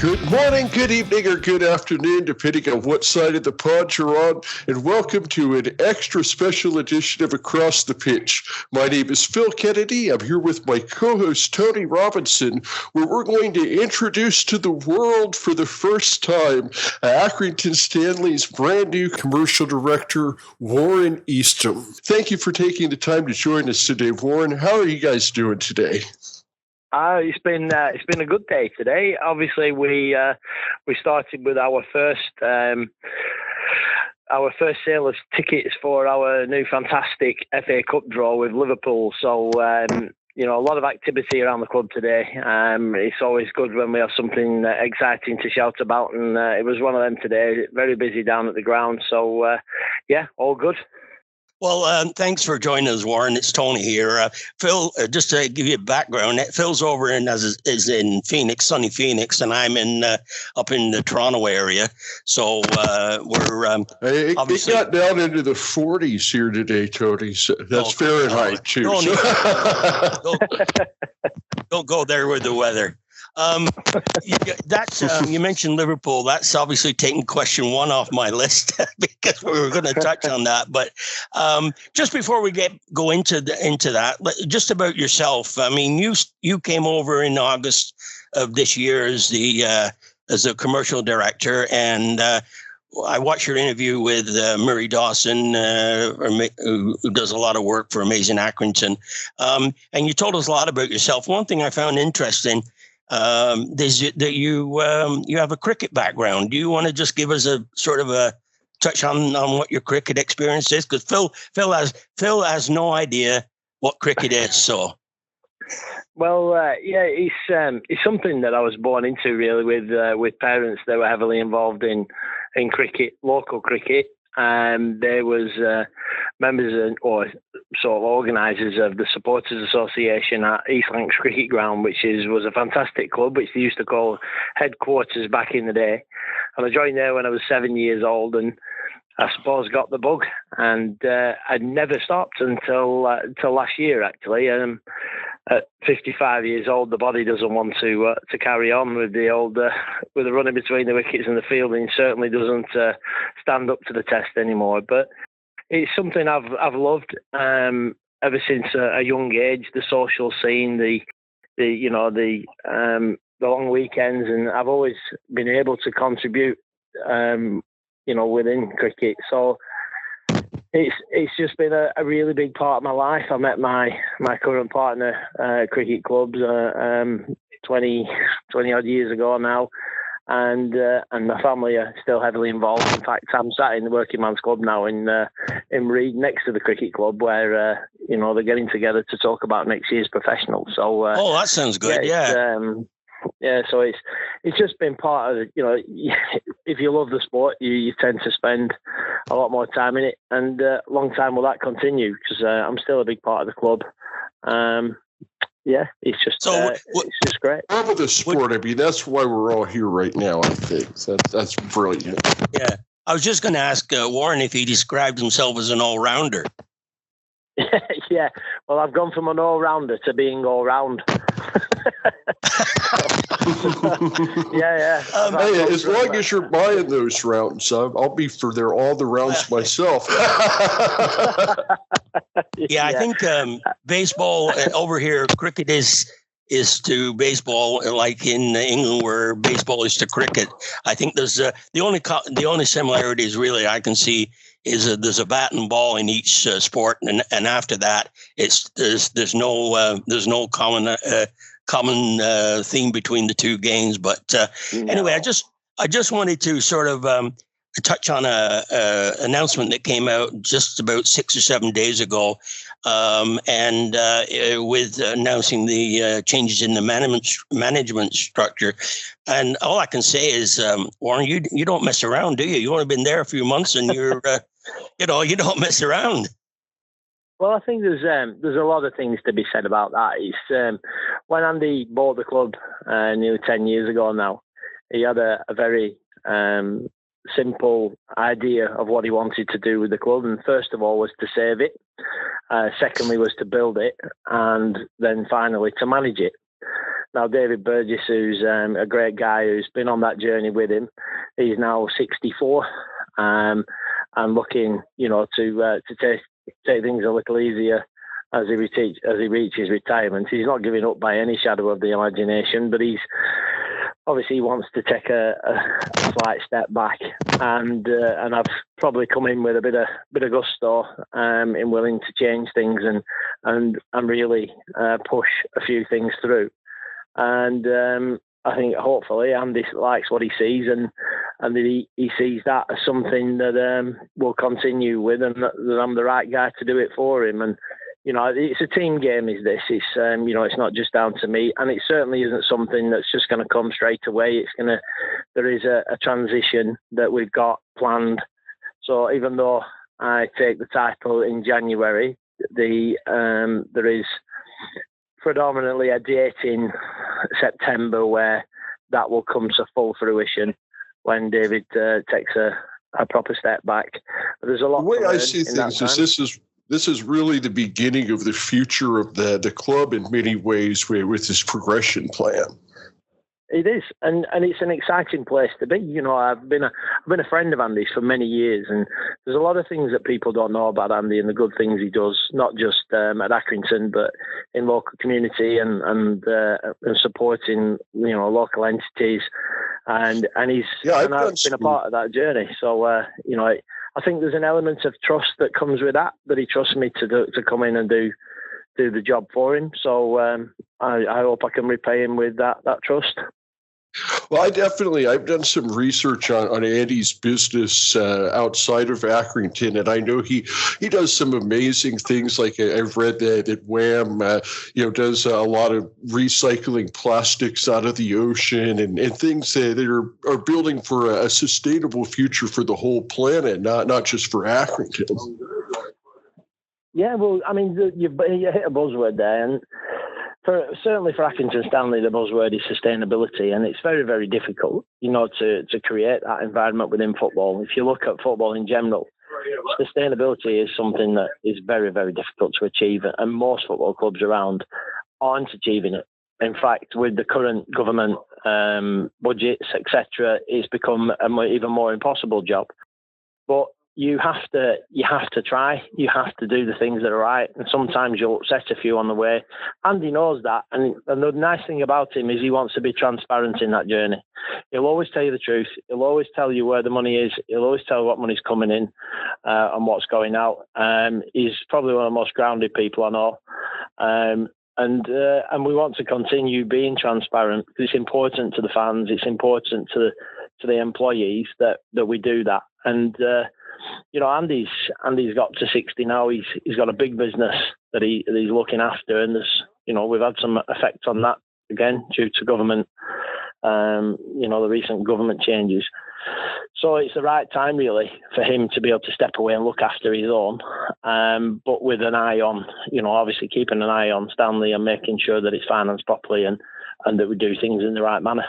Good morning, good evening, or good afternoon, depending on what side of the pond you're on, and welcome to an extra special edition of Across the Pitch. My name is Phil Kennedy. I'm here with my co-host, Tony Robinson, where we're going to introduce to the world for the first time Accrington Stanley's brand new commercial director, Warren Eastham. Thank you for taking the time to join us today, Warren. How are you guys doing today? It's been a good day today. Obviously, we started with our first sale of tickets for our new fantastic FA Cup draw with Liverpool. So a lot of activity around the club today. It's always good when we have something exciting to shout about, and it was one of them today. Very busy down at the ground. So all good. Well, thanks for joining us, Warren. It's Tony here. Phil, just to give you a background, Phil's over is in Phoenix, sunny Phoenix, and I'm up in the Toronto area. So we're it got down into the 40s here today, Tony. So that's Fahrenheit too. Don't go there with the weather. You mentioned Liverpool. That's obviously taking question one off my list because we were going to touch on that. But just before we go into that, just about yourself. I mean, you came over in August of this year as a commercial director, and I watched your interview with Murray Dawson, who does a lot of work for Amazing Accrington, and you told us a lot about yourself. One thing I found interesting. Is that you have a cricket background. Do you want to just give us a sort of a touch on what your cricket experience is? Because Phil has no idea what cricket is. So, well, it's something that I was born into really with parents that were heavily involved in cricket, local cricket. There was members or sort of organisers of the Supporters Association at East Lancs Cricket Ground, which was a fantastic club, which they used to call headquarters back in the day. And I joined there when I was 7 years old, and I suppose got the bug. And I'd never stopped until last year, actually. At 55 years old, the body doesn't want to carry on with the running between the wickets and the fielding. Certainly doesn't stand up to the test anymore. But it's something I've loved ever since a young age. The social scene, the long weekends, and I've always been able to contribute, within cricket. So. It's just been a really big part of my life. I met my current partner, cricket clubs, 20 odd years ago now, and my family are still heavily involved. In fact, I'm sat in the Working Man's Club now in Reed, next to the cricket club, where they're getting together to talk about next year's professional. So that sounds good. So it's just been part of if you love the sport, you tend to spend a lot more time in it, and long time will that continue, because I'm still a big part of the club. It's just great. Love of the sport. I mean, that's why we're all here right now. I think that's brilliant. Yeah, I was just going to ask Warren if he described himself as an all-rounder. Yeah, well, I've gone from an all-rounder to being all-round. Hey, as long as you're buying those rounds, I'll be for all the rounds myself. I think baseball over here, cricket is to baseball, like in England where baseball is to cricket. I think there's the only similarities really I can see is there's a bat and ball in each sport, and after that there's no common theme between the two games. But anyway, I just wanted to sort of touch on a announcement that came out just about 6 or 7 days ago, and with announcing the changes in the management structure. And all I can say is, Warren, you don't mess around, do you? You've only been there a few months, and you're you don't mess around. Well, I think there's a lot of things to be said about that. It's when Andy bought the club nearly 10 years ago now, he had a very simple idea of what he wanted to do with the club, and first of all was to save it, secondly was to build it, and then finally to manage it. Now, David Burgess, who's a great guy who's been on that journey with him, he's now 64 and looking, to take things a little easier as he reaches retirement. He's not giving up by any shadow of the imagination, but he wants to take a slight step back, and I've probably come in with a bit of gusto in willing to change things and really push a few things through. And I think hopefully Andy likes what he sees, and that he sees that as something that will continue with, and that I'm the right guy to do it for him. And it's a team game, is this. It's it's not just down to me, and it certainly isn't something that's just going to come straight away. There is a transition that we've got planned. So even though I take the title in January, there is predominantly a date in September where that will come to full fruition when David takes a proper step back. But there's a lot. The way I see things is this is really the beginning of the future of the club in many ways with this progression plan. It is, and it's an exciting place to be. I've been a friend of Andy's for many years, and there's a lot of things that people don't know about Andy and the good things he does, not just at Accrington, but in local community and supporting local entities, and he's I've been a part of that journey. So I think there's an element of trust that comes with that he trusts me to come in and do the job for him. So I hope I can repay him with that trust. Well, I've done some research on Andy's business outside of Accrington, and I know he does some amazing things. Like I've read that Wham, does a lot of recycling plastics out of the ocean and things that are building for a sustainable future for the whole planet, not just for Accrington. Yeah, well, I mean, you hit a buzzword there, and certainly for Accrington Stanley, the buzzword is sustainability, and it's very, very difficult, to create that environment within football. If you look at football in general, sustainability is something that is very, very difficult to achieve, and most football clubs around aren't achieving it. In fact, with the current government budgets, etc., it's become an even more impossible job. But you have to try. You have to do the things that are right, and sometimes you'll upset a few on the way. Andy knows that, and the nice thing about him is he wants to be transparent in that journey. He'll always tell you the truth. He'll always tell you where the money is. He'll always tell you what money's coming in and what's going out. He's probably one of the most grounded people I know. And we want to continue being transparent because it's important to the fans. It's important to the employees that we do that. And Andy's got to 60 now. He's got a big business that he's looking after, and there's we've had some effect on that again due to government, the recent government changes. So it's the right time really for him to be able to step away and look after his own, but with an eye on, obviously keeping an eye on Stanley and making sure that it's financed properly and that we do things in the right manner.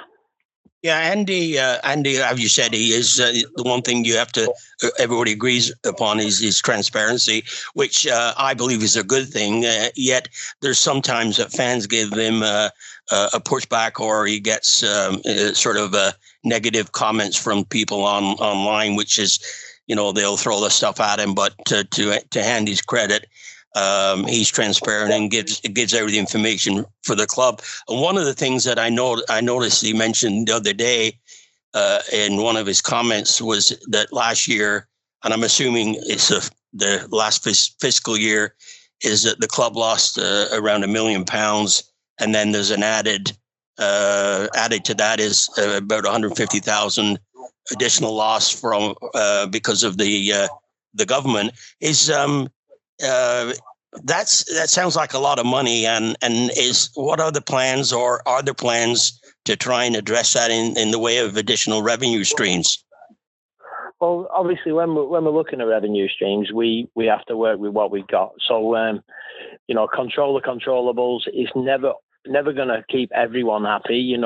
Yeah, Andy, as you said, he is the one thing you have to. Everybody agrees upon is transparency, which I believe is a good thing. Yet there's sometimes that fans give him a pushback, or he gets sort of negative comments from people online, which is, they'll throw the stuff at him. But to Andy's credit, he's transparent and gives every information for the club. And one of the things that I noticed he mentioned the other day in one of his comments was that last year, and I'm assuming it's the last fiscal year, is that the club lost around £1 million, and then there's an added to that is about 150,000 additional loss from because of the government. That sounds like a lot of money, and what are the plans, or are there plans to try and address that in the way of additional revenue streams? Well, obviously, when we're looking at revenue streams, we have to work with what we've got. So, control the controllables is never going to keep everyone happy.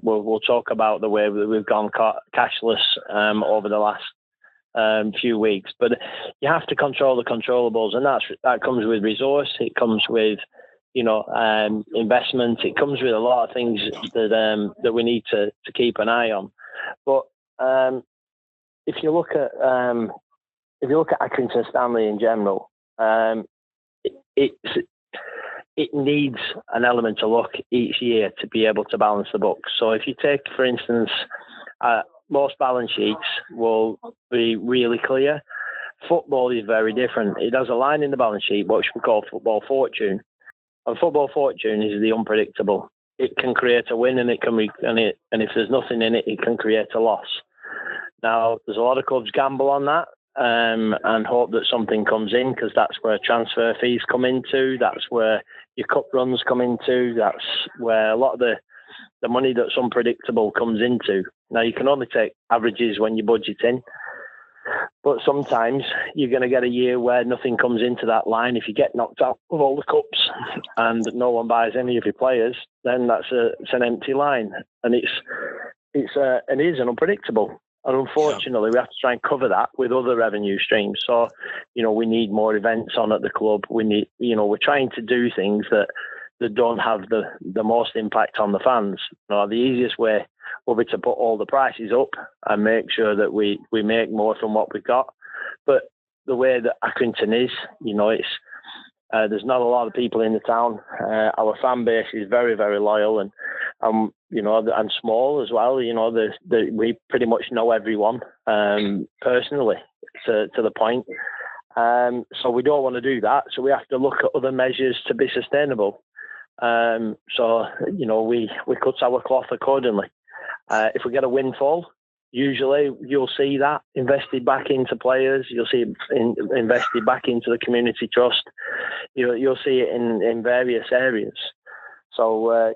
We'll talk about the way we've gone cashless over the last few weeks, but you have to control the controllables, and that comes with resource. It comes with investment. It comes with a lot of things that we need to keep an eye on. But if you look at Accrington Stanley in general, it needs an element of luck each year to be able to balance the books. So if you take, for instance, most balance sheets will be really clear. Football is very different. It has a line in the balance sheet, which we call football fortune. And football fortune is the unpredictable. It can create a win, and and if there's nothing in it, it can create a loss. Now, there's a lot of clubs gamble on that and hope that something comes in, because that's where transfer fees come into. That's where your cup runs come into. That's where a lot of the money that's unpredictable comes into. Now, you can only take averages when you budget in, but sometimes you're going to get a year where nothing comes into that line. If you get knocked out of all the cups and no one buys any of your players, then it's an empty line, and it is an unpredictable. And unfortunately, we have to try and cover that with other revenue streams. So, we need more events on at the club. We're trying to do things that don't have the most impact on the fans. The easiest way will be to put all the prices up and make sure that we make more from what we've got. But the way that Accrington is, there's not a lot of people in the town. Our fan base is very, very loyal and small as well. We pretty much know everyone personally to the point. So we don't want to do that. So we have to look at other measures to be sustainable. We cut our cloth accordingly. If we get a windfall, usually you'll see that invested back into players. You'll see it invested back into the community trust. You'll see it in various areas. So,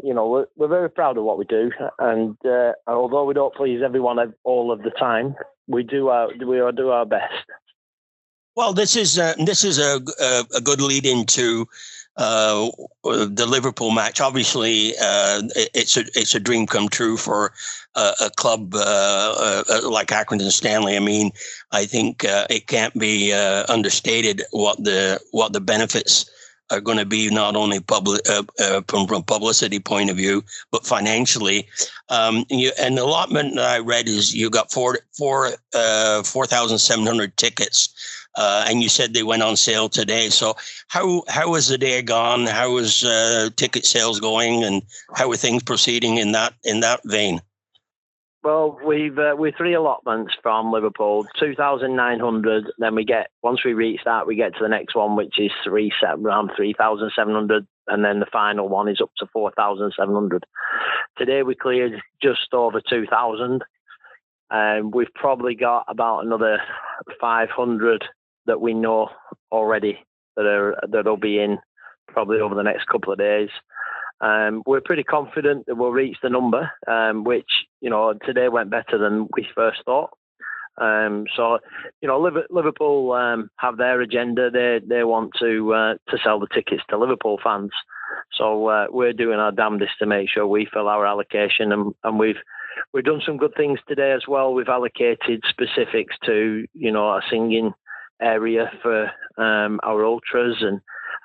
we're very proud of what we do. And although we don't please everyone all of the time, we do our best. Well, this is a good lead into the Liverpool match. Obviously, it's a dream come true for a club like Accrington Stanley. I mean, I think it can't be understated what the benefits are going to be, not only from a publicity point of view, but financially. And the allotment that I read is you got 4,700 tickets. And you said they went on sale today. So how has the day gone? How is ticket sales going, and how are things proceeding in that vein? Well, we've 3 allotments from Liverpool, 2,900. Then once we reach that, we get to the next one, which is around 3,700, and then the final one is up to 4,700. Today we cleared just over 2,000, and we've probably got about another 500 that we know already that'll be in probably over the next couple of days. We're pretty confident that we'll reach the number, which, today went better than we first thought. So, Liverpool have their agenda. They want to sell the tickets to Liverpool fans. So we're doing our damnedest to make sure we fill our allocation, and we've done some good things today as well. We've allocated specifics to, a singing area for our ultras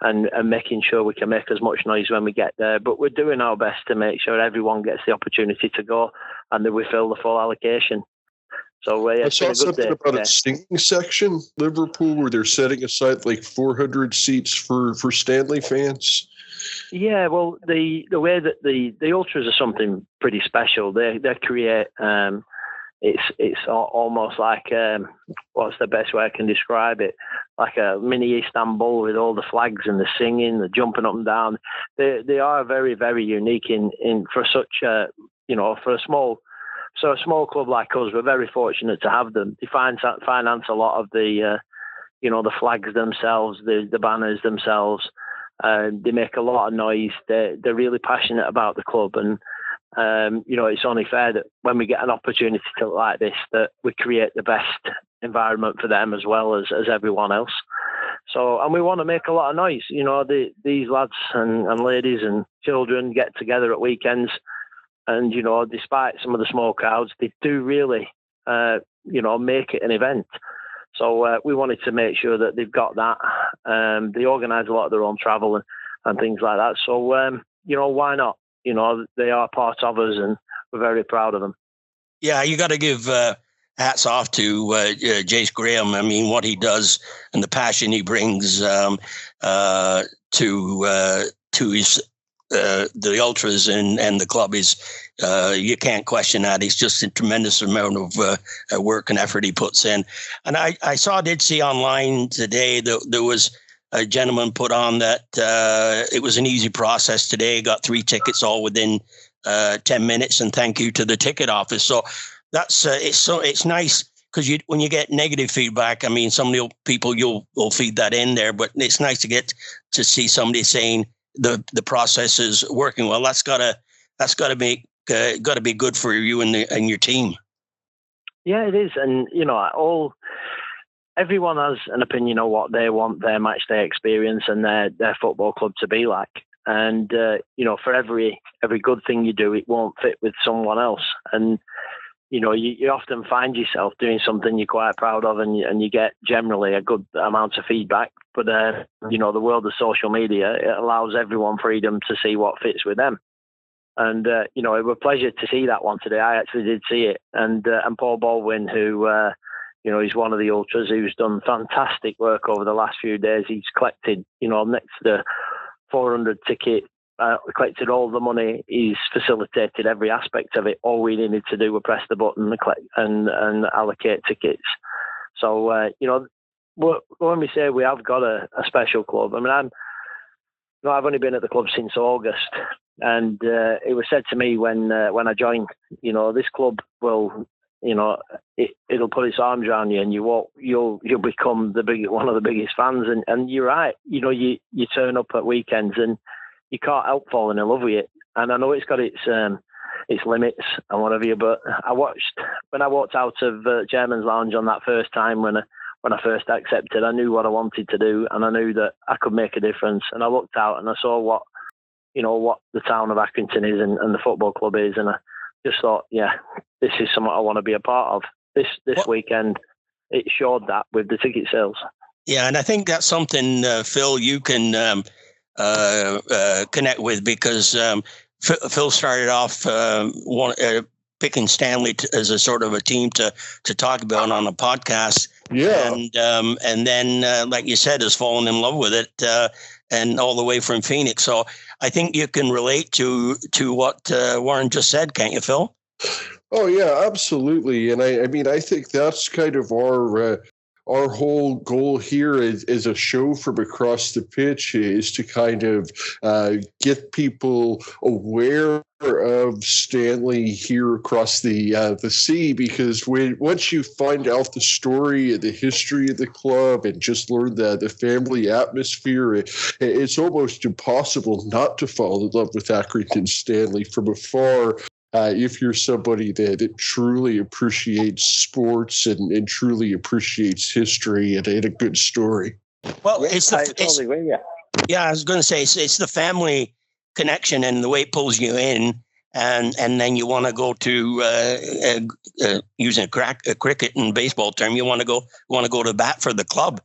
and making sure we can make as much noise when we get there. But we're doing our best to make sure everyone gets the opportunity to go and that we fill the full allocation. So I saw something about a singing section, Liverpool, where they're setting aside like 400 seats for Stanley fans. Yeah, well, the way that the ultras are something pretty special. They create it's almost like what's the best way I can describe it? Like a mini Istanbul with all the flags and the singing, the jumping up and down. They are very, very unique in for such a for a small club like us. We're very fortunate to have them. They finance a lot of the the flags themselves, the banners themselves. They make a lot of noise. They're really passionate about the club, and it's only fair that when we get an opportunity like this, that we create the best environment for them as well as everyone else. So, and we want to make a lot of noise. These lads and ladies and children get together at weekends, and despite some of the small crowds, they do really make it an event. So we wanted to make sure that they've got that. They organise a lot of their own travel, and things like that. So, why not? They are part of us, and we're very proud of them. Yeah, you got to give hats off to Jace Graham. I mean, what he does and the passion he brings to his the ultras and the club is you can't question that. It's just a tremendous amount of work and effort he puts in. And I did see online today that there was a gentleman put on that it was an easy process today. Got 3 tickets all within 10 minutes, and thank you to the ticket office. So that's it's nice because when you get negative feedback, I mean, some of the people you'll feed that in there, but it's nice to get to see somebody saying the process is working well. That's gotta be good for you and your team. Yeah, it is, and everyone has an opinion on what they want their match day experience and their football club to be like. And, for every good thing you do, it won't fit with someone else. And, you often find yourself doing something you're quite proud of and you get generally a good amount of feedback. But, the world of social media, it allows everyone freedom to see what fits with them. And, it was a pleasure to see that one today. I actually did see it. And Paul Baldwin, who... he's one of the ultras who's done fantastic work over the last few days. He's collected, next to the 400 ticket, collected all the money. He's facilitated every aspect of it. All we needed to do was press the button and allocate tickets. So, when we say we have got a special club, I mean, I've only been at the club since August, and it was said to me when I joined, this club will. It'll put its arms around you, and you'll become one of the biggest fans. And you're right. You turn up at weekends, and you can't help falling in love with it. And I know it's got its limits and whatever. But when I walked out of Chairman's Lounge on that first time when I first accepted, I knew what I wanted to do, and I knew that I could make a difference. And I looked out and I saw what the town of Accrington is and the football club is, and I just thought, yeah, this is something I want to be a part of. This weekend, it showed that with the ticket sales. Yeah, and I think that's something, Phil, you can connect with because Phil started off picking Stanley as a sort of a team to talk about on a podcast. Yeah, and then, like you said, has fallen in love with it, and all the way from Phoenix. So I think you can relate to what Warren just said, can't you, Phil? Oh yeah, absolutely. And I mean, I think that's kind of our whole goal here is a show from across the pitch is to kind of get people aware of Stanley here across the sea, because once you find out the story and the history of the club and just learn the family atmosphere, it's almost impossible not to fall in love with Accrington Stanley from afar. If you're somebody that truly appreciates sports and truly appreciates history and a good story. Well, I totally agree. Yeah, I was going to say it's the family connection and the way it pulls you in, and then you want to go to using a cricket and baseball term, you want to go to bat for the club.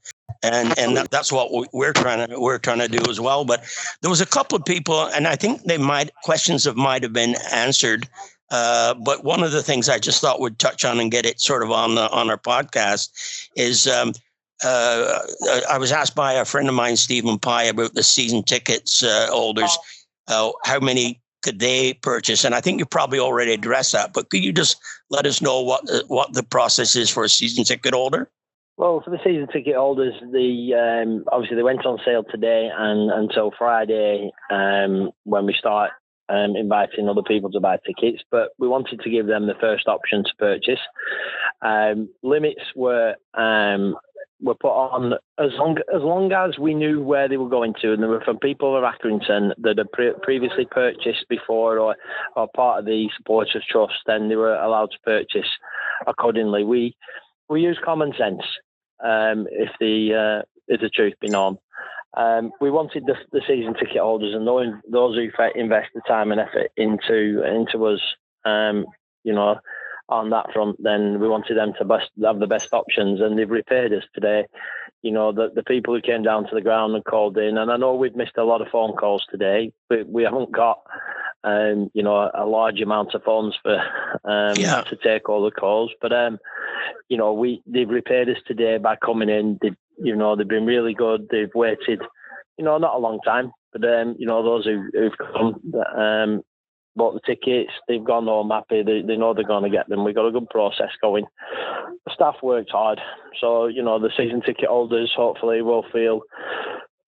And that's what we're trying to do as well. But there was a couple of people, and I think questions might have been answered. But one of the things I just thought we'd touch on and get it sort of on our podcast is I was asked by a friend of mine, Stephen Pye, about the season tickets holders. How many could they purchase? And I think you probably already addressed that. But could you just let us know what the process is for a season ticket holder? Well, for the season ticket holders, obviously they went on sale today and until Friday when we start inviting other people to buy tickets. But we wanted to give them the first option to purchase. Limits were put on as long as we knew where they were going to, and they were from people of Accrington that had previously purchased before or part of the Supporters Trust. Then they were allowed to purchase accordingly. We use common sense, if the truth be known. We wanted the season ticket holders and those who invest the time and effort into us, on that front. Then we wanted them to have the best options, and they've repaid us today. the people who came down to the ground and called in, and I know we've missed a lot of phone calls today, but we haven't got, a large amount of funds to take all the calls. But, they've repaid us today by coming in. They've been really good. They've waited, not a long time, but, those who've come, bought the tickets, they've gone home happy. They know they're going to get them. We've got a good process going. The staff worked hard. So, the season ticket holders hopefully will feel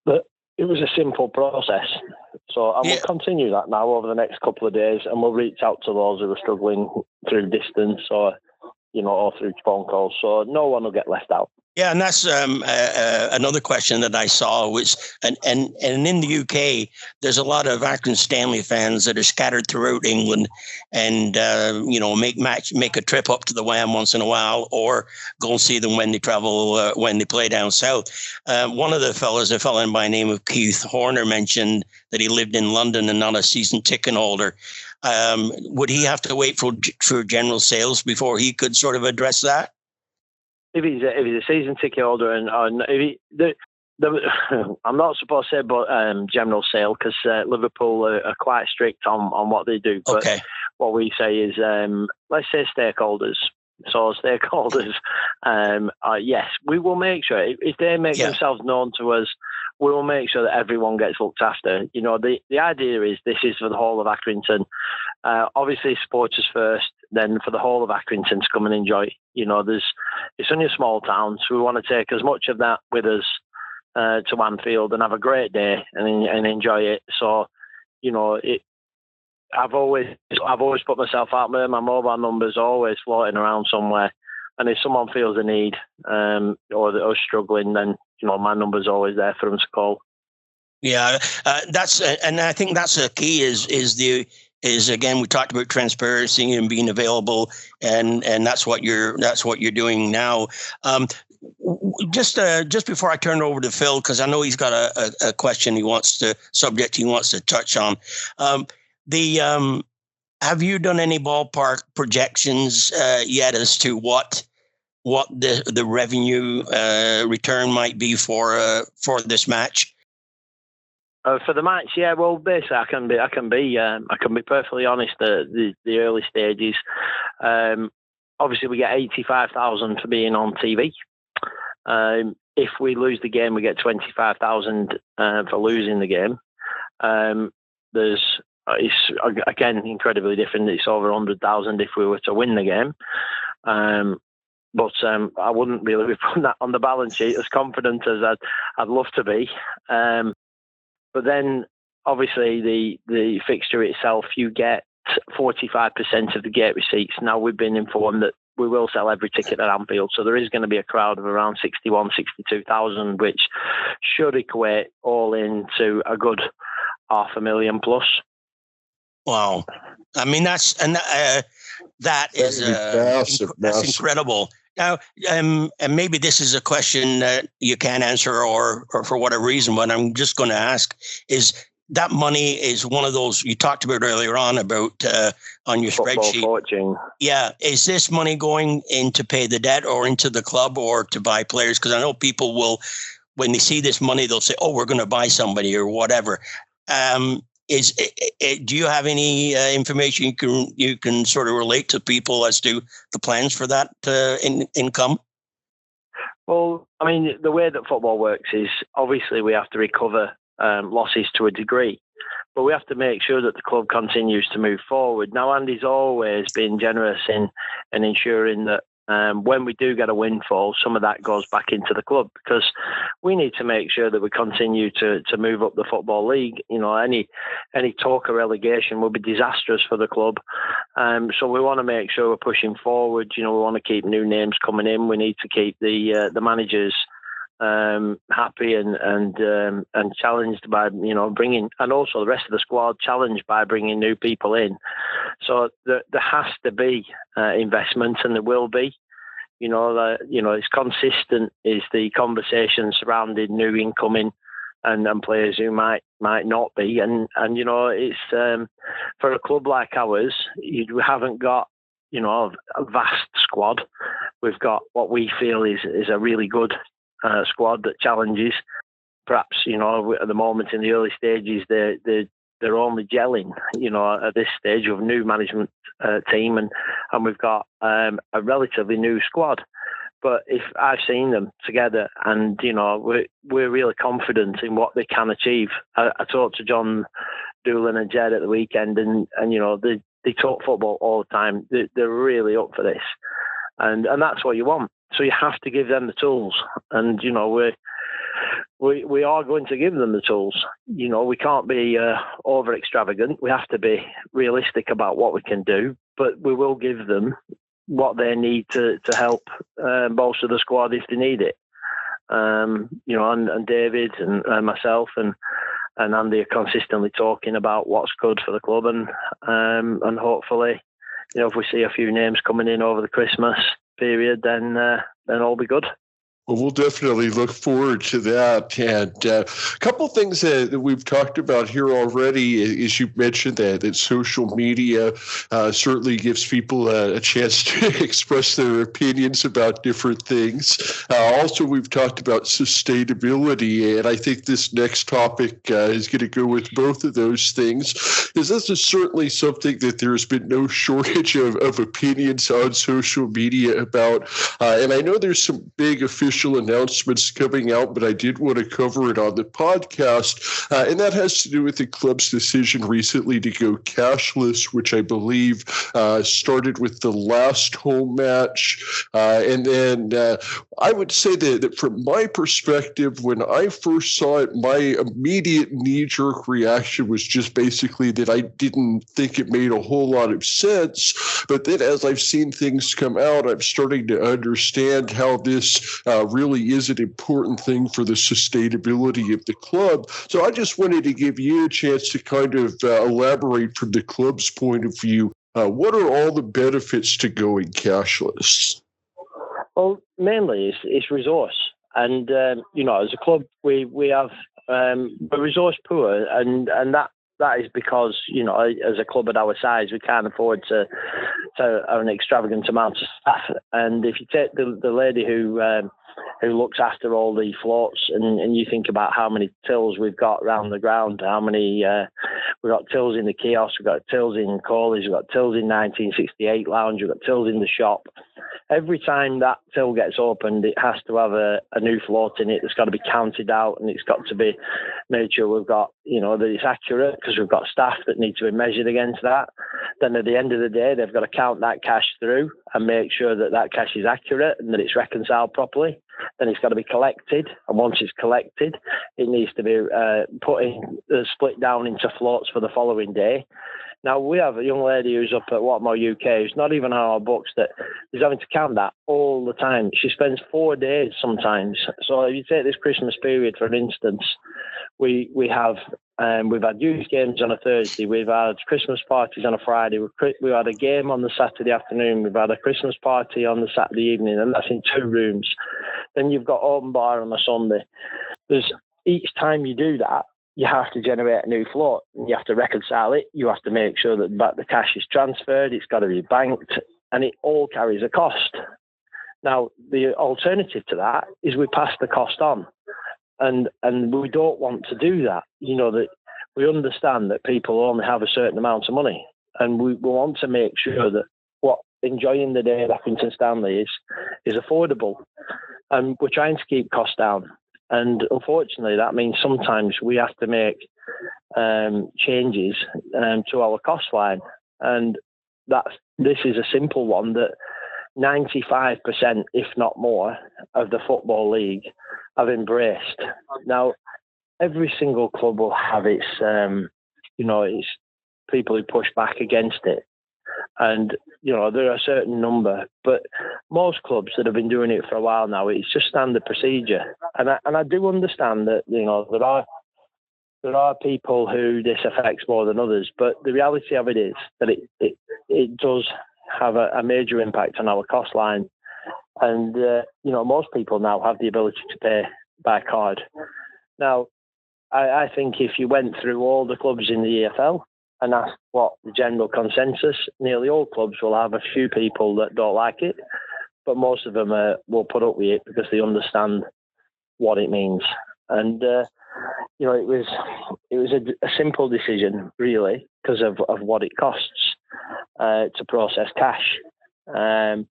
that it was a simple process. So I will continue that now over the next couple of days, and we'll reach out to those who are struggling through distance or through phone calls. So no one will get left out. Yeah, and that's another question that I saw was, and in the UK, there's a lot of Accrington Stanley fans that are scattered throughout England, and make a trip up to the WAM once in a while, or go and see them when they travel when they play down south. One of the fellows, a fellow by the name of Keith Horner, mentioned that he lived in London and not a season ticket holder. Would he have to wait for general sales before he could sort of address that? If he's a season ticket holder, and I'm not supposed to say but general sale, because Liverpool are quite strict on what they do. But what we say is, let's say stakeholders. So stakeholders, yes, we will make sure if they make themselves known to us, we will make sure that everyone gets looked after. The idea is this is for the whole of Accrington. Obviously, supporters first, then for the whole of Accrington to come and enjoy. It's only a small town, so we want to take as much of that with us to Anfield and have a great day and enjoy it. So, I've always put myself out there. My mobile number's always floating around somewhere, and if someone feels a need or they're struggling, then my number's always there for them to call. Yeah, and I think that's a key. Is again, we talked about transparency and being available, and that's what you're doing now. Just before I turn it over to Phil, because I know he's got a question subject he wants to touch on. Have you done any ballpark projections yet as to what the revenue return might be for this match? For the match, yeah. Well, basically, I can be perfectly honest. The early stages, obviously, we get 85,000 for being on TV. If we lose the game, we get 25,000 for losing the game. It's again incredibly different. It's over 100,000 if we were to win the game. But I wouldn't really be putting that on the balance sheet as confident as I'd love to be. But then, obviously, the fixture itself, you get 45% of the gate receipts. Now, we've been informed that we will sell every ticket at Anfield, so there is going to be a crowd of around 62,000, which should equate all into a good 500,000 plus. Wow. I mean, that's massive. Incredible. Now, and maybe this is a question that you can't answer or for whatever reason, but I'm just going to ask, is that money is one of those you talked about earlier on about on your football spreadsheet. Fortune. Yeah. Is this money going in to pay the debt or into the club or to buy players? Because I know people will, when they see this money, they'll say, oh, we're going to buy somebody or whatever. Do you have any information you can sort of relate to people as to the plans for that income? Well, I mean, the way that football works is obviously we have to recover losses to a degree, but we have to make sure that the club continues to move forward. Now, Andy's always been generous in ensuring that when we do get a windfall, some of that goes back into the club, because we need to make sure that we continue to move up the Football League. Any talk of relegation will be disastrous for the club. So we want to make sure we're pushing forward. We want to keep new names coming in. We need to keep the managers happy and challenged by bringing, and also the rest of the squad challenged by bringing new people in. So there has to be investment, and there will be. It's consistent is the conversation surrounding new incoming and players who might not be, and it's for a club like ours, we haven't got a vast squad. We've got what we feel is a really good squad that challenges. Perhaps, at the moment in the early stages, they're only gelling, at this stage of new management team, and we've got a relatively new squad. But if I've seen them together, and we're really confident in what they can achieve. I talked to John Doolan and Jed at the weekend, and they talk football all the time. They're really up for this, and that's what you want. So you have to give them the tools, and we are going to give them the tools. We can't be over extravagant. We have to be realistic about what we can do, but we will give them what they need to help bolster the squad if they need it. And David and myself and Andy are consistently talking about what's good for the club, and hopefully, if we see a few names coming in over the Christmas period, then all be good. Well, we'll definitely look forward to that. And a couple things that we've talked about here already is you mentioned that social media certainly gives people a chance to express their opinions about different things. Also, we've talked about sustainability, and I think this next topic is going to go with both of those things, because this is certainly something that there's been no shortage of opinions on social media about. And I know there's some big official announcements coming out, but I did want to cover it on the podcast, and that has to do with the club's decision recently to go cashless, which I believe started with the last home match. And then I would say that from my perspective, when I first saw it, my immediate knee-jerk reaction was just basically that I didn't think it made a whole lot of sense. But then as I've seen things come out, I'm starting to understand how this really is an important thing for the sustainability of the club. So I just wanted to give you a chance to kind of elaborate from the club's point of view. What are all the benefits to going cashless? Well, mainly it's resource. And, as a club, we have a resource poor, and that is because, as a club at our size, we can't afford to have an extravagant amount of staff. And if you take the lady who looks after all the floats, and you think about how many tills we've got around the ground, how many we've got tills in the kiosk, we've got tills in Corley's, we've got tills in 1968 Lounge, we've got tills in the shop. Every time that till gets opened, it has to have a new float in it. It's got to be counted out, and it's got to be made sure we've got, that it's accurate, because we've got staff that need to be measured against that. Then at the end of the day, they've got to count that cash through and make sure that cash is accurate and that it's reconciled properly. Then it's got to be collected, and once it's collected, it needs to be split down into floats for the following day. Now, we have a young lady who's up at Whatmore UK, who's not even on our books, that is having to count that all the time. She spends 4 days sometimes. So if you take this Christmas period, for instance, we've had youth games on a Thursday, we've had Christmas parties on a Friday, we've had a game on the Saturday afternoon, we've had a Christmas party on the Saturday evening, and that's in 2 rooms. Then you've got open bar on a Sunday. Each time you do that, you have to generate a new float, and you have to reconcile it. You have to make sure that the cash is transferred. It's got to be banked, and it all carries a cost. Now, the alternative to that is we pass the cost on, and we don't want to do that. That we understand that people only have a certain amount of money, and we want to make sure that what enjoying the day at Accrington Stanley is affordable, and we're trying to keep costs down. And unfortunately, that means sometimes we have to make changes to our cost line. And this is a simple one that 95%, if not more, of the Football League have embraced. Now, every single club will have its people who push back against it. And, there are a certain number, but most clubs that have been doing it for a while now, it's just standard procedure. And I do understand that, there are people who this affects more than others, but the reality of it is that it does have a major impact on our cost line. And, most people now have the ability to pay by card. Now, I think if you went through all the clubs in the EFL, and that's what the general consensus, nearly all clubs will have a few people that don't like it, but most of them will put up with it because they understand what it means. And it was a simple decision, really, because of what it costs to process cash. And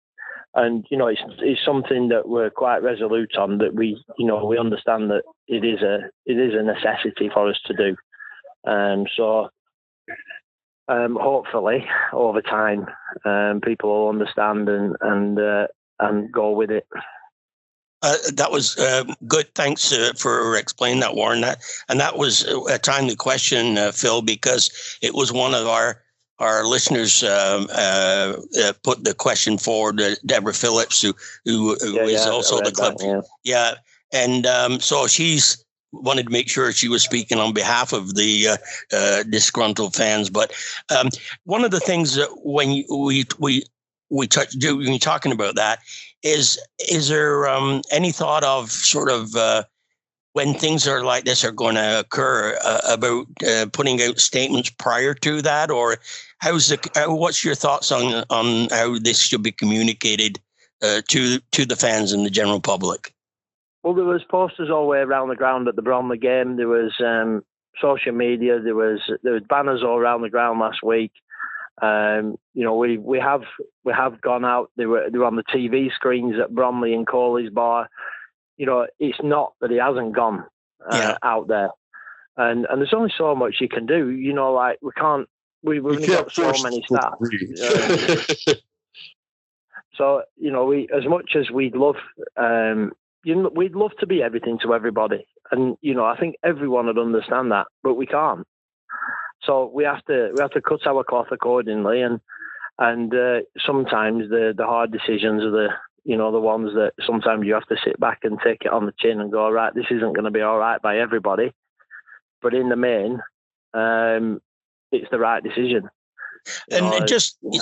it's something that we're quite resolute on, that we understand that it is a necessity for us to do. So hopefully over time people will understand and go with it. That was good. Thanks for explaining that, Warren. That was a timely question, Phil, because it was one of our listeners put the question forward to Deborah Phillips, who is also the club. And so she's wanted to make sure she was speaking on behalf of the disgruntled fans. But one of the things that when we talking about that is there any thought of sort of when things are like this are going to occur about putting out statements prior to that, or what's your thoughts on how this should be communicated to the fans and the general public? Well, there was posters all the way around the ground at the Bromley game. There was social media. There was banners all around the ground last week. We have gone out. They were on the TV screens at Bromley and Coley's Bar. It's not that he hasn't gone out there, and there's only so much you can do. Like we've only got so many staff. So we, as much as we'd love, we'd love to be everything to everybody, and I think everyone would understand that, but we can't. So we have to cut our cloth accordingly, and sometimes the hard decisions are the ones that sometimes you have to sit back and take it on the chin and go, right, this isn't going to be all right by everybody, but in the main, it's the right decision. And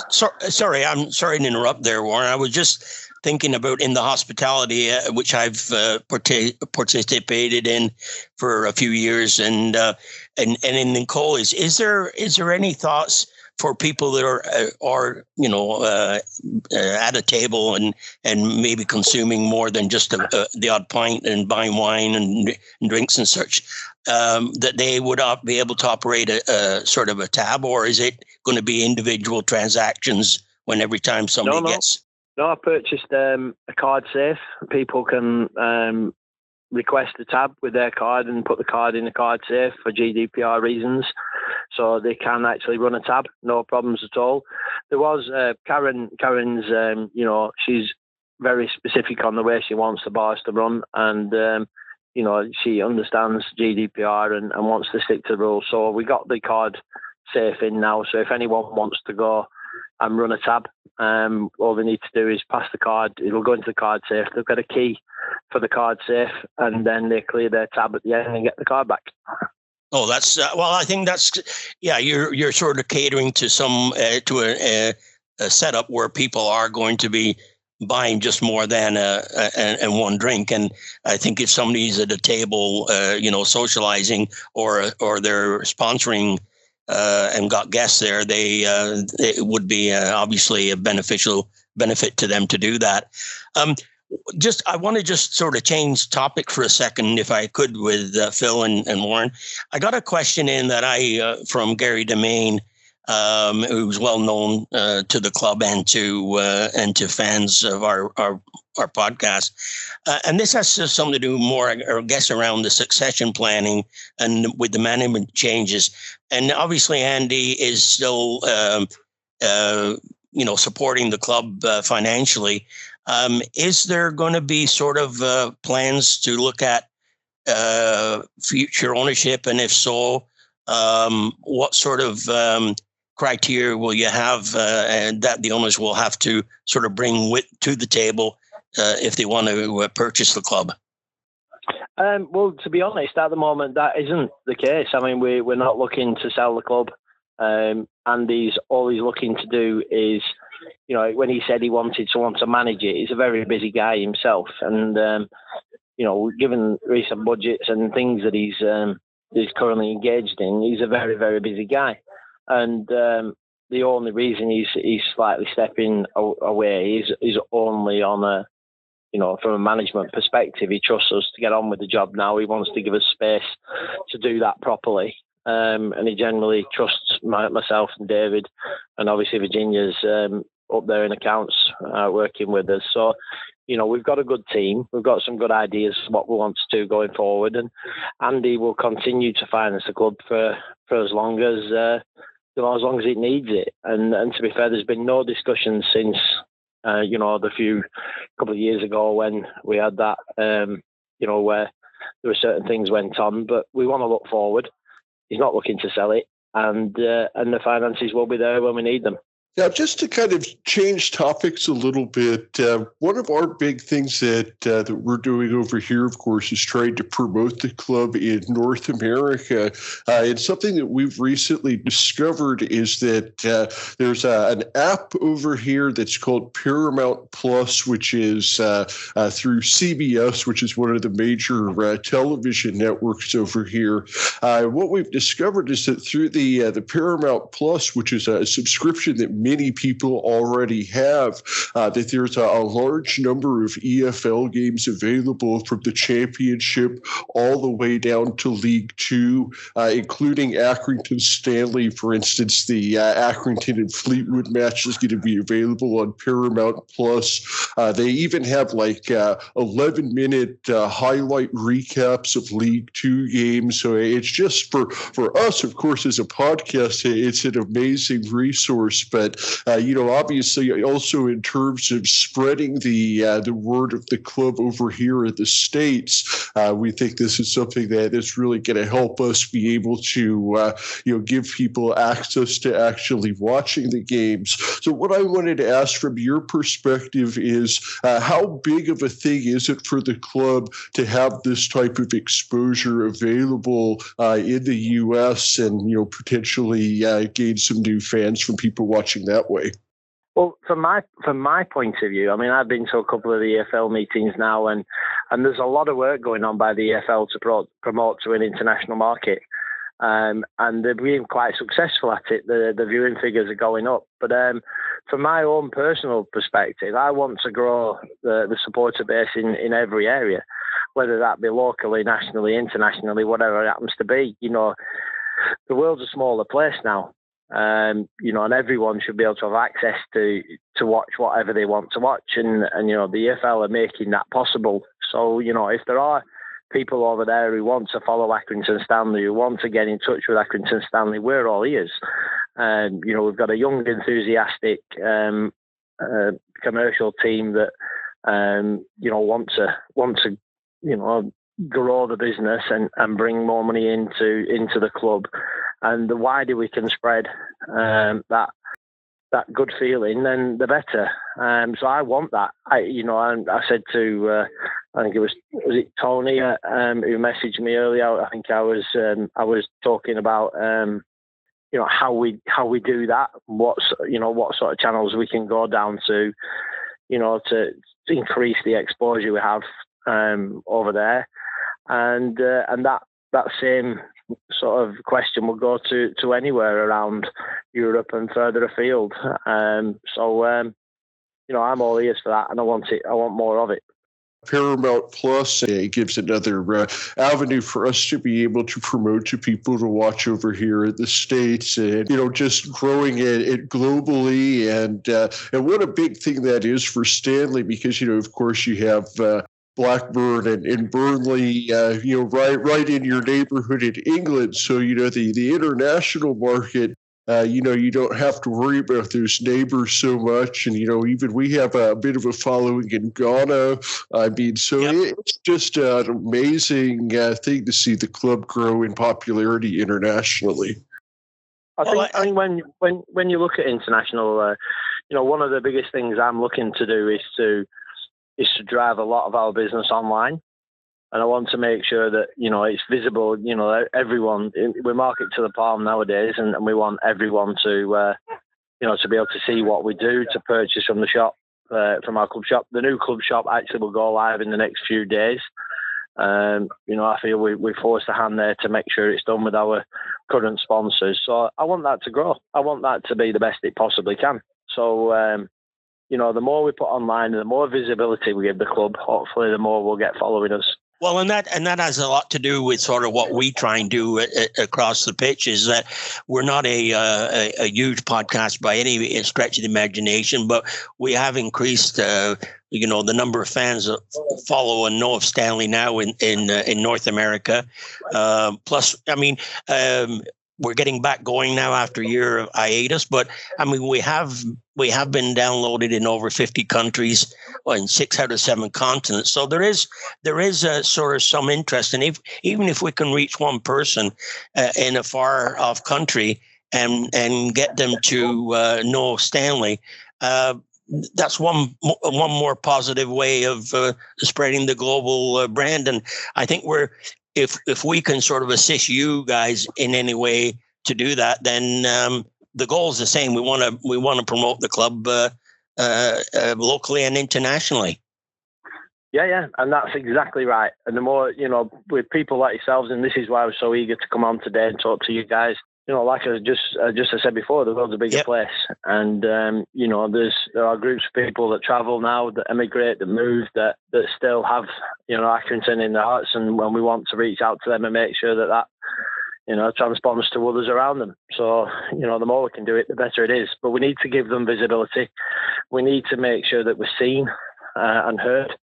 sorry, I'm sorry to interrupt there, Warren. I was just thinking about in the hospitality, which I've participated in for a few years, and in Coley's. Is there any thoughts for people that are at a table and maybe consuming more than just the odd pint and buying wine and drinks and such, that they would be able to operate a sort of a tab, or is it going to be individual transactions when every time somebody gets? No, I purchased a card safe. People can request a tab with their card and put the card in the card safe for GDPR reasons, so they can actually run a tab, no problems at all. There was Karen's, she's very specific on the way she wants the bars to run, and she understands GDPR and wants to stick to the rules. So we got the card safe in now, so if anyone wants to go and run a tab, all they need to do is pass the card. It'll go into the card safe. They've got a key for the card safe, and then they clear their tab at the end and get the card back. Oh, that's well. I think that's You're sort of catering to some to a setup where people are going to be buying just more than and one drink. And I think if somebody's at a table, socializing, or they're sponsoring and got guests there, it would be obviously a benefit to them to do that. I want to just sort of change topic for a second, if I could, with Phil and Warren. I got a question in that from Gary Demain, who's well known to the club and to fans of our podcast. And this has something to do more, I guess, around the succession planning and with the management changes. And obviously, Andy is still, supporting the club financially. Is there going to be sort of plans to look at future ownership? And if so, what sort of criteria will you have and that the owners will have to sort of bring to the table if they want to purchase the club? Well, to be honest, at the moment, that isn't the case. I mean, we're not looking to sell the club. All he's looking to do is, when he said he wanted someone to manage it, he's a very busy guy himself. And, given recent budgets and things that he's currently engaged in, he's a very, very busy guy. And the only reason he's slightly stepping away is only on from a management perspective, he trusts us to get on with the job now. He wants to give us space to do that properly. And he generally trusts myself and David, and obviously Virginia's up there in accounts working with us. So, we've got a good team. We've got some good ideas for what we want to do going forward. And Andy will continue to finance the club for as long as it needs it. And to be fair, there's been no discussion since, the couple of years ago when we had that, where there were certain things went on. But we want to look forward. He's not looking to sell it, and the finances will be there when we need them. Now, just to kind of change topics a little bit, one of our big things that we're doing over here, of course, is trying to promote the club in North America. And something that we've recently discovered is that there's an app over here that's called Paramount Plus, which is through CBS, which is one of the major television networks over here. What we've discovered is that through the Paramount Plus, which is a subscription that many people already have, that there's a large number of EFL games available from the championship all the way down to League Two, including Accrington Stanley. For instance, the Accrington and Fleetwood match is going to be available on Paramount Plus. They even have 11-minute highlight recaps of League Two games. So it's just for us, of course, as a podcast, it's an amazing resource. But obviously, also in terms of spreading the word of the club over here in the States, we think this is something that is really going to help us be able to, give people access to actually watching the games. So what I wanted to ask from your perspective is, how big of a thing is it for the club to have this type of exposure available in the U.S. and, potentially gain some new fans from people watching that way? Well, from my point of view, I've been to a couple of the EFL meetings now, and there's a lot of work going on by the EFL to promote to an international market, and they're being quite successful at it. The viewing figures are going up. But from my own personal perspective, I want to grow the supporter base in every area, whether that be locally, nationally, internationally, whatever it happens to be. The world's a smaller place now. And everyone should be able to have access to watch whatever they want to watch, and the EFL are making that possible. So if there are people over there who want to follow Accrington Stanley, who want to get in touch with Accrington Stanley, we're all ears. We've got a young, enthusiastic commercial team that want to grow the business and bring more money into the club. And the wider we can spread that good feeling, then the better. So I want that. I said to I think it was it Tony who messaged me earlier. I think I was talking about how we do that. What sort of channels we can go down to, to increase the exposure we have over there, and that same sort of question will go to anywhere around Europe and further afield. So I'm all ears for that, and I want it. I want more of it. Paramount Plus gives another avenue for us to be able to promote to people to watch over here in the States, and just growing it globally, and what a big thing that is for Stanley, because of course you have Blackburn and Burnley, right in your neighborhood in England. So, the international market, you don't have to worry about those neighbors so much. And, even we have a bit of a following in Ghana. It's just an amazing thing to see the club grow in popularity internationally. I think when you look at international, one of the biggest things I'm looking to do is to drive a lot of our business online. And I want to make sure that, it's visible, everyone, we market to the palm nowadays, and we want everyone to, to be able to see what we do, to purchase from the shop, from our club shop. The new club shop actually will go live in the next few days. I feel we forced a hand there to make sure it's done with our current sponsors. So I want that to grow. I want that to be the best it possibly can. So, the more we put online and the more visibility we give the club, hopefully the more we'll get following us. Well, and that has a lot to do with sort of what we try and do across the pitch, is that we're not a huge podcast by any stretch of the imagination, but we have increased, the number of fans that follow and know of Stanley now in North America. Plus, I mean, we're getting back going now after a year of hiatus, but I mean, we have been downloaded in over 50 countries, in 6 out of 7 continents. So there is a sort of some interest, and even if we can reach one person in a far off country and get them to know Stanley, that's one more positive way of spreading the global brand. And I think if we can sort of assist you guys in any way to do that, then the goal is the same. We want to promote the club locally and internationally. Yeah, and that's exactly right. And the more, with people like yourselves, and this is why I was so eager to come on today and talk to you guys. Like I said before, the world's a bigger place, and there are groups of people that travel now, that emigrate, that move, that still have Accrington in their hearts, and when we want to reach out to them and make sure that transponds to others around them. So the more we can do it, the better it is. But we need to give them visibility. We need to make sure that we're seen and heard,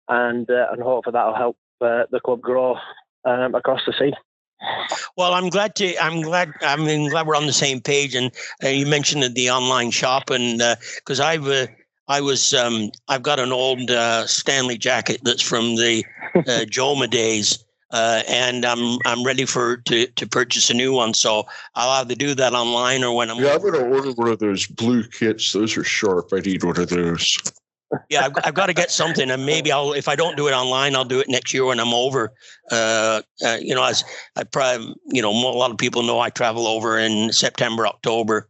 and hopefully that'll help the club grow across the sea. Well, I'm glad we're on the same page. And you mentioned the online shop, and because I've got an old Stanley jacket that's from the Joma days, and I'm ready to purchase a new one. So I'll either do that online or when I'm. Yeah, I'm going to order one of those blue kits. Those are sharp. I need one of those. Yeah, I've got to get something, and maybe if I don't do it online, I'll do it next year when I'm over. As I probably, a lot of people know, I travel over in September, October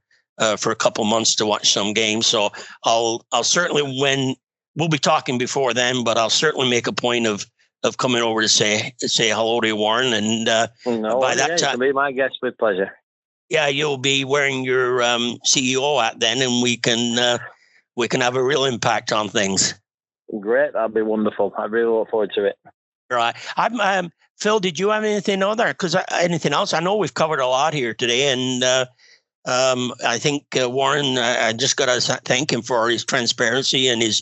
for a couple months to watch some games. So I'll certainly, when we'll be talking before then, but I'll certainly make a point of coming over to say hello to you, Warren. And by that time, you'll be my guest with pleasure. Yeah, you'll be wearing your CEO hat then, and we can have a real impact on things. Great. That'd be wonderful. I really look forward to it. Right. Phil, did you have anything anything else? I know we've covered a lot here today, and I think Warren, I just got to thank him for his transparency and his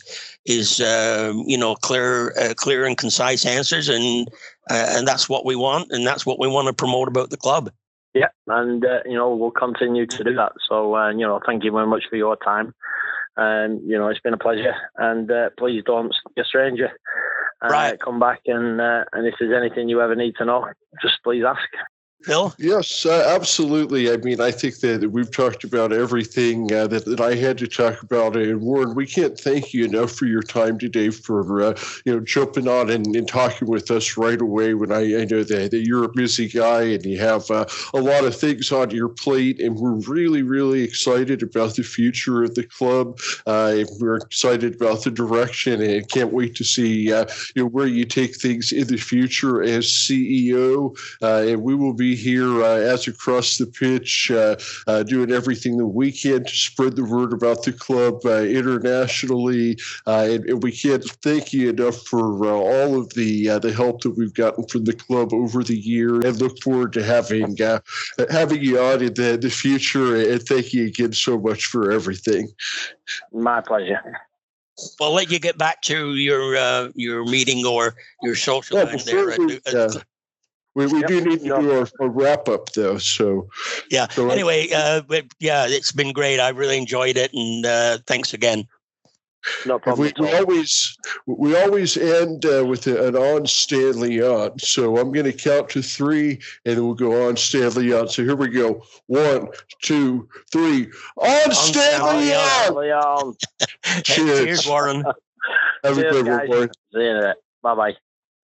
clear and concise answers, and that's what we want, and that's what we want to promote about the club. Yeah, and we'll continue to do that. So thank you very much for your time. And it's been a pleasure. And please don't be a stranger. Right. Come back, and if there's anything you ever need to know, just please ask. Phil? Yes, absolutely. I mean, I think that we've talked about everything that I had to talk about. And Warren, we can't thank you enough for your time today, for jumping on and talking with us right away. When I know that you're a busy guy and you have a lot of things on your plate, and we're really, really excited about the future of the club. We're excited about the direction, and can't wait to see where you take things in the future as CEO. And we will be here as Across the Pitch, doing everything that we can to spread the word about the club internationally. And we can't thank you enough for all of the help that we've gotten from the club over the years, and look forward to having you on in the future. And thank you again so much for everything. My pleasure. Well, let you get back to your meeting or your social event there. We do need to do our wrap up though. So anyway, it's been great. I really enjoyed it, and thanks again. No problem. We always end with an on Stanley on. So I'm going to count to 3, and then we'll go on Stanley on. So here we go. 1, 2, 3. On Stanley on. Cheers, Warren. Have a good one, Warren. See you in a bit. Bye-bye.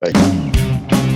Bye.